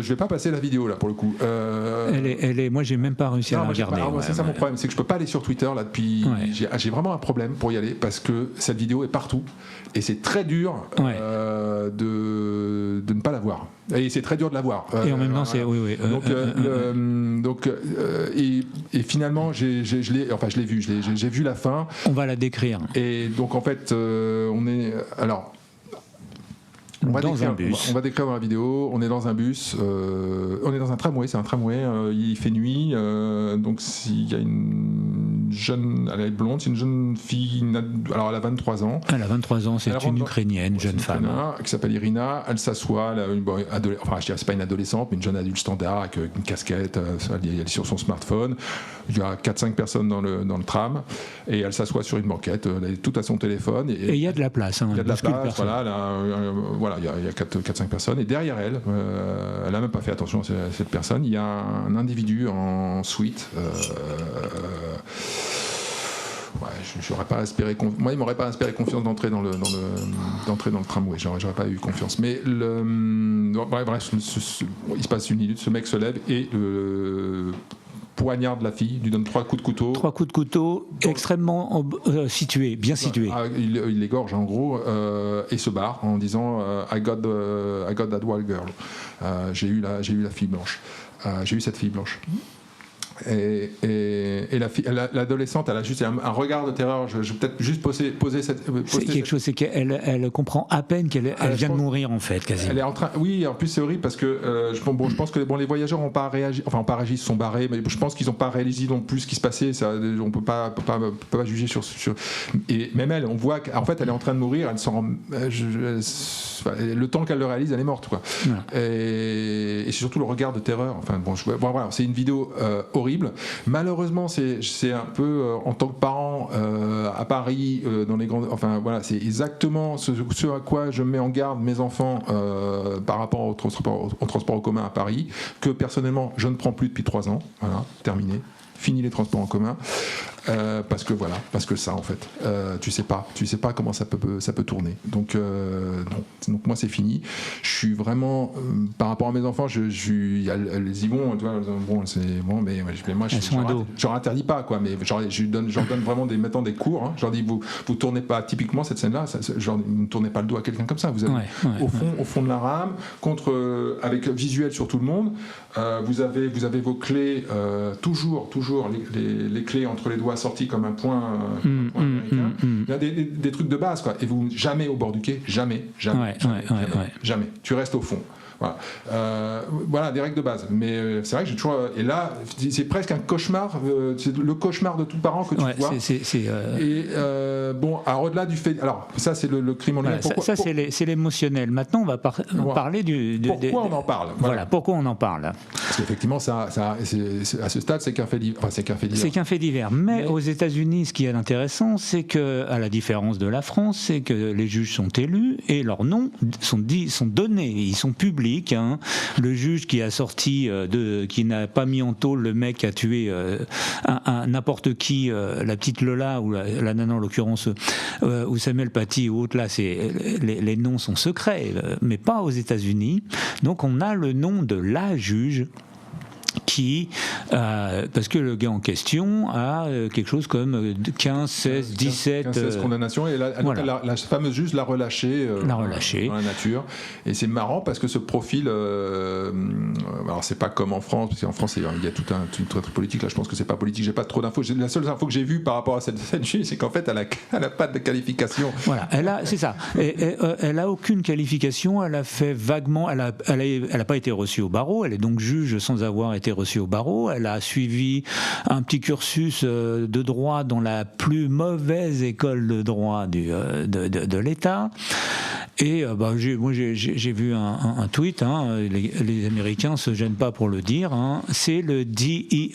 Je vais pas passer la vidéo là pour le coup. Moi j'ai même pas réussi à la regarder. C'est ça mon problème, c'est que je peux pas aller sur Twitter là depuis. J'ai vraiment un problème pour y aller parce que cette vidéo est partout et c'est très dur de ne pas la voir. Et c'est très dur de la voir. Et en même temps, c'est et finalement, j'ai vu la fin. On va la décrire. Et donc en fait, on est alors. On va décrire dans la vidéo. On est dans un bus, on est dans un tramway. C'est un tramway. Il fait nuit. Donc il y a une jeune, elle est blonde, c'est une jeune fille. Alors elle a 23 ans. Elle a 23 ans. C'est une Ukrainienne, jeune femme, qui s'appelle Irina. Elle s'assoit. C'est pas une adolescente, mais une jeune adulte standard avec une casquette. Elle est sur son smartphone. Il y a 4-5 personnes dans le tram et elle s'assoit sur une banquette. Elle est toute à son téléphone. Et il y a de la place. Il y a de la place. Voilà, il y a 4-5 personnes et derrière elle, elle n'a même pas fait attention à cette personne, il y a un individu en suite. J'aurais pas espéré moi il m'aurait pas inspiré confiance d'entrer dans le tramway, j'aurais pas eu confiance, mais bref, il se passe une minute, ce mec se lève et poignarde la fille, lui donne 3 coups de couteau. 3 coups de couteau extrêmement situés, bien situés. Il l'égorge en gros et se barre en disant I got that wild girl. J'ai eu la fille blanche. J'ai eu cette fille blanche. Et l'adolescente, elle a juste un regard de terreur. Je vais peut-être juste poser c'est quelque chose, c'est qu'elle comprend à peine qu'elle vient de mourir en fait, quasiment. Elle est en train. Oui, en plus c'est horrible parce que je pense que les voyageurs n'ont pas réagi. Enfin, n'ont pas réagi, se sont barrés, mais je pense qu'ils n'ont pas réalisé non plus ce qui se passait. Ça, on peut pas juger sur. Et même elle, on voit qu'en fait, elle est en train de mourir. Elle s'en. Le temps qu'elle le réalise, elle est morte, quoi. Et c'est surtout le regard de terreur. Enfin, voilà, c'est une vidéo horrible. Malheureusement, c'est un peu en tant que parent à Paris, dans les grandes. Enfin, voilà, c'est exactement ce à quoi je mets en garde mes enfants par rapport au transport en commun à Paris, que personnellement, je ne prends plus depuis 3 ans. Voilà, terminé. Fini les transports en commun. Parce que ça en fait tu sais pas comment ça peut tourner, donc moi c'est fini. Je suis vraiment par rapport à mes enfants, elles y vont, tu vois, c'est bon, mais moi je leur interdis pas, quoi, mais j'en donne vraiment des cours, hein. Je leur dis vous tournez pas, typiquement cette scène là, ne tournez pas le dos à quelqu'un comme ça, vous avez au fond de la rame avec visuel sur tout le monde, vous avez vos clés, toujours les clés entre les doigts sortis comme un point américain. Il y a des trucs de base, quoi. Et vous, jamais au bord du quai, jamais. Tu restes au fond. Voilà, des règles de base. Mais c'est vrai que j'ai toujours. Et là, c'est presque un cauchemar. C'est le cauchemar de tout parent que tu vois. Et alors au-delà du fait. Alors, ça, c'est le crime en lui-même. C'est l'émotionnel. Maintenant, on va parler pourquoi on en parle. Voilà, pourquoi on en parle. Parce qu'effectivement, à ce stade, c'est qu'un fait divers. C'est qu'un fait divers. Mais aux États-Unis, ce qui est intéressant, c'est que, à la différence de la France, c'est que les juges sont élus et leurs noms sont donnés. Ils sont publics. Le juge qui a sorti qui n'a pas mis en tôle le mec qui a tué n'importe qui, la petite Lola ou la nana en l'occurrence, ou Samuel Paty ou autre, là les noms sont secrets, mais pas aux États-Unis. Donc on a le nom de la juge parce que le gars en question a quelque chose comme 15, 16, 17 16 condamnations, et la fameuse juge l'a relâché dans la nature. Et c'est marrant parce que ce profil, alors c'est pas comme en France, parce qu'en France il y a tout un truc politique. Là, je pense que c'est pas politique, j'ai pas trop d'infos. La seule info que j'ai vue par rapport à cette juge, c'est qu'en fait elle a pas de qualification. Voilà, c'est ça. Elle a aucune qualification. Elle a fait vaguement. Elle a pas été reçue au barreau. Elle est donc juge sans avoir été reçue au barreau. Elle a suivi un petit cursus de droit dans la plus mauvaise école de droit de l'État. Et j'ai vu un tweet, les Américains se gênent pas pour le dire, c'est le DEI,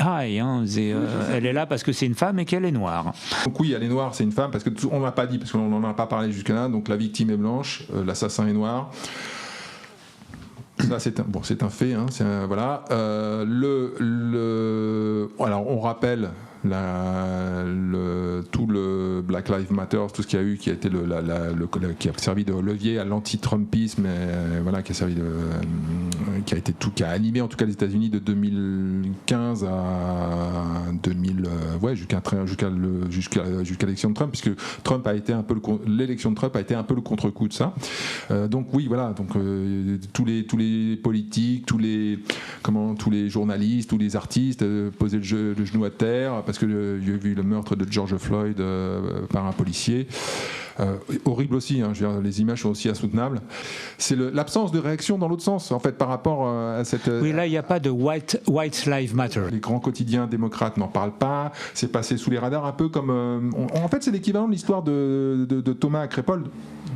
elle est là parce que c'est une femme et qu'elle est noire. Donc oui, elle est noire, c'est une femme, parce que on m'a pas dit, parce qu'on n'en a pas parlé jusque-là. Donc la victime est blanche, l'assassin est noir. Ça, c'est un fait, voilà. Alors on rappelle tout le Black Lives Matter, tout ce qu'il y a eu, qui a été qui a servi de levier à l'anti-Trumpisme, voilà, qui a servi qui a animé en tout cas les États-Unis de 2015 à 2000, jusqu'à l'élection de Trump, puisque l'élection de Trump a été un peu le contre-coup de ça. Donc oui, voilà, donc tous les politiques, tous les journalistes, tous les artistes posaient le genou à terre parce que il y a eu le meurtre de George Floyd par un policier. Horrible aussi, hein, je veux dire, les images sont aussi insoutenables. C'est l'absence de réaction dans l'autre sens, en fait, par rapport à cette... Oui, là, il n'y a pas de White Lives Matter. Les grands quotidiens démocrates n'en parlent pas, c'est passé sous les radars, un peu comme... en fait, c'est l'équivalent de l'histoire de Thomas Crépol.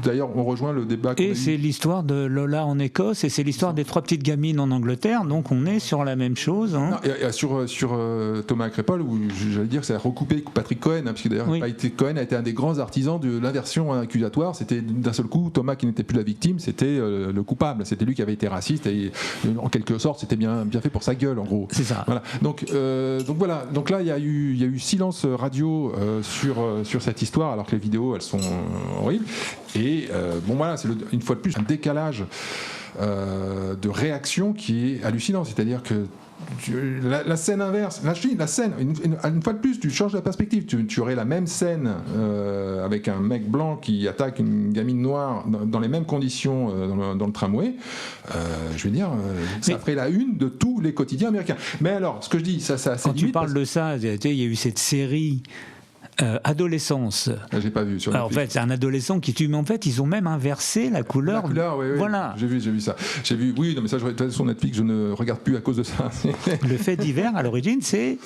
D'ailleurs, on rejoint le débat. Et c'est l'histoire de Lola en Écosse, et c'est l'histoire des 3 petites gamines en Angleterre, donc on est sur la même chose. Hein. Non, et sur Thomas Crépol, où j'allais dire que ça a recoupé Patrick Cohen, hein, parce que d'ailleurs Patrick Cohen a été un des grands artisans de l'inversion accusatoire. C'était d'un seul coup Thomas qui n'était plus la victime, c'était le coupable, c'était lui qui avait été raciste, et en quelque sorte c'était bien fait pour sa gueule, en gros. C'est ça. Voilà. Donc voilà, donc là il y a eu silence radio sur cette histoire, alors que les vidéos elles sont horribles. Et bon voilà, c'est une fois de plus un décalage de réaction qui est hallucinant, c'est-à-dire que la scène inverse, la scène, une fois de plus, tu changes la perspective. Tu aurais la même scène avec un mec blanc qui attaque une gamine noire dans les mêmes conditions dans le tramway. Je veux dire, ça ferait la une de tous les quotidiens américains. Mais alors, ce que je dis, ça quand tu parles de ça, il y a eu cette série. Adolescence. J'ai pas vu sur en fait, c'est un adolescent qui tue, mais en fait, ils ont même inversé la couleur. Oui. Voilà. J'ai vu ça. Oui, non, mais ça, sur Netflix, je ne regarde plus à cause de ça. Le fait divers, à l'origine, c'est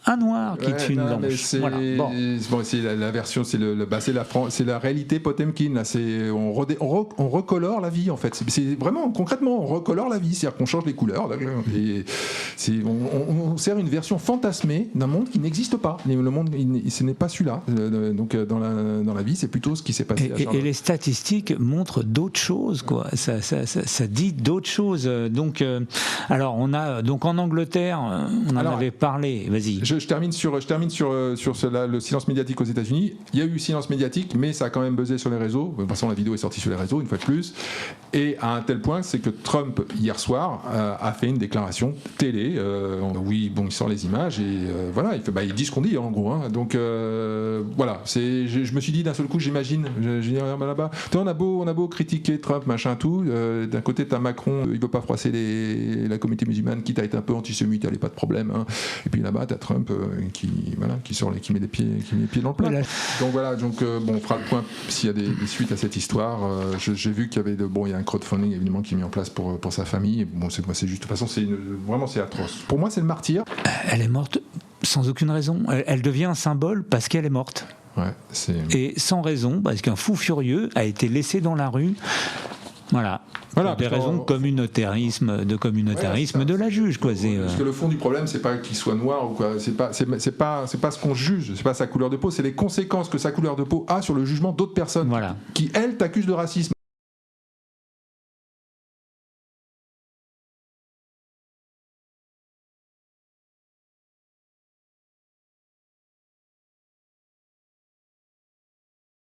un noir qui tue une blanche. Voilà. Bon, c'est la version, c'est la réalité Potemkin. Là, on recolore la vie, en fait. C'est vraiment concrètement, on recolore la vie, c'est-à-dire qu'on change les couleurs. Et on sert une version fantasmée d'un monde qui n'existe pas. Le monde, ce n'est pas celui-là. Donc dans la vie, c'est plutôt ce qui s'est passé. Et les statistiques montrent d'autres choses, quoi. Ça dit d'autres choses. Donc, alors on a donc en Angleterre, on en avait parlé. Vas-y. Je termine sur le silence médiatique aux États-Unis. Il y a eu silence médiatique, mais ça a quand même buzzé sur les réseaux. De toute façon, la vidéo est sortie sur les réseaux, une fois de plus. Et à un tel point, c'est que Trump, hier soir, a fait une déclaration télé. Oui, bon, il sort les images et voilà, il dit ce qu'on dit, en gros. Hein. Donc voilà, je me suis dit d'un seul coup, j'imagine, là-bas, on a beau critiquer Trump, machin, tout. D'un côté, t'as Macron, il veut pas froisser la communauté musulmane, quitte à être un peu antisémite, il n'y a pas de problème. Hein. Et puis là-bas, t'as Trump qui met les pieds dans le plat. Voilà. Donc on fera le point s'il y a des suites à cette histoire. J'ai vu qu'il y avait il y a un crowdfunding évidemment qui est mis en place pour sa famille. Et bon, c'est juste, de toute façon, vraiment c'est atroce. Pour moi, c'est le martyr. Elle est morte sans aucune raison. Elle devient un symbole parce qu'elle est morte. Ouais, et sans raison, parce qu'un fou furieux a été laissé dans la rue. Voilà, pour des raisons de communautarisme de la juge, quoi. Parce que le fond du problème, c'est pas qu'il soit noir ou quoi. C'est pas ce qu'on juge, c'est pas sa couleur de peau, c'est les conséquences que sa couleur de peau a sur le jugement d'autres personnes qui elles t'accusent de racisme.